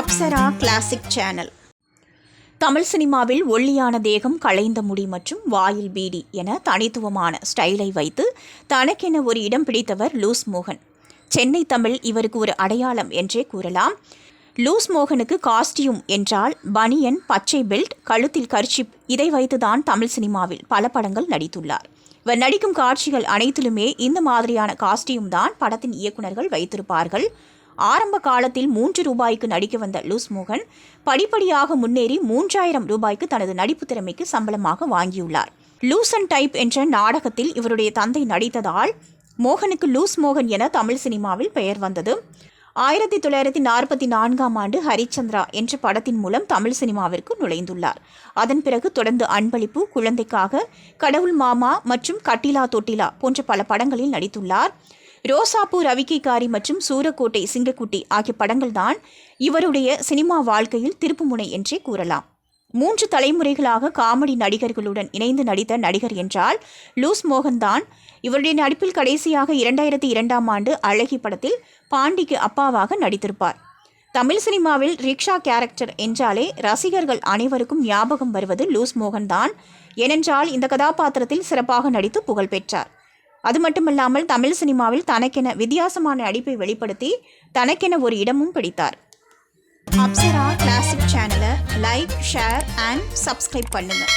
Apsara classic channel. Tamil சினிமாவில் ஒல்லியான தேகம், களைந்த முடி மற்றும் வாயில் பீடி என தனித்துவமான ஸ்டைலை வைத்து தனக்கென ஒரு இடம் பிடித்தவர் லூஸ் மோகன். சென்னை தமிழ் இவருக்கு ஒரு அடையாளம் என்றே கூறலாம். லூஸ் மோகனுக்கு காஸ்டியூம் என்றால் பனியன், பச்சை பெல்ட், கழுத்தில் கர்ச்சிப், இதை வைத்துதான் தமிழ் சினிமாவில் பல படங்கள் நடித்துள்ளார். இவர் நடிக்கும் காட்சிகள் அனைத்திலுமே இந்த மாதிரியான காஸ்டியூம் தான் படத்தின் இயக்குநர்கள் வைத்திருப்பார்கள். ஆரம்ப காலத்தில் 3 ரூபாய்க்கு நடிக்க வந்த லூஸ் மோகன் படிப்படியாக முன்னேறி 3000 ரூபாய்க்கு தனது நடிப்பு திறமைக்கு சம்பளமாக வாங்கியுள்ளார். லூஸ் அண்ட் டைப் என்ற நாடகத்தில் இவருடைய தந்தை நடித்ததால் மோகனுக்கு லூஸ் மோகன் என தமிழ் சினிமாவில் பெயர் வந்தது. 1944ஆம் ஆண்டு ஹரிச்சந்திரா என்ற படத்தின் மூலம் தமிழ் சினிமாவிற்கு நுழைந்துள்ளார். அதன் பிறகு தொடர்ந்து அன்பளிப்பு, குழந்தைக்காக, கடவுள் மாமா மற்றும் கட்டிலா தொட்டிலா போன்ற பல படங்களில் நடித்துள்ளார். ரோசாப்பூ, ரவிக்கைக்காரி மற்றும் சூரக்கோட்டை சிங்கக்குட்டி ஆகிய படங்கள் தான் இவருடைய சினிமா வாழ்க்கையில் திருப்புமுனை என்றே கூறலாம். 3 தலைமுறைகளாக காமெடி நடிகர்களுடன் இணைந்து நடித்த நடிகர் என்றால் லூஸ் மோகன் தான். இவருடைய நடிப்பில் கடைசியாக 2002ஆம் ஆண்டு அழகி படத்தில் பாண்டிக்கு அப்பாவாக நடித்திருப்பார். தமிழ் சினிமாவில் ரிக்ஷா கேரக்டர் என்றாலே ரசிகர்கள் அனைவருக்கும் ஞாபகம் வருவது லூஸ் மோகன் தான். ஏனென்றால் இந்த கதாபாத்திரத்தில் சிறப்பாக நடித்து புகழ் பெற்றார். அது மட்டுமல்லாமல் தமிழ் சினிமாவில் தனக்கென வித்தியாசமான நடிப்பை வெளிப்படுத்தி தனக்கென ஒரு இடமும் பிடித்தார். அப்சரா கிளாசிக் சேனலை லைக், ஷேர் அண்ட் சப்ஸ்கிரைப் பண்ணுங்கள்.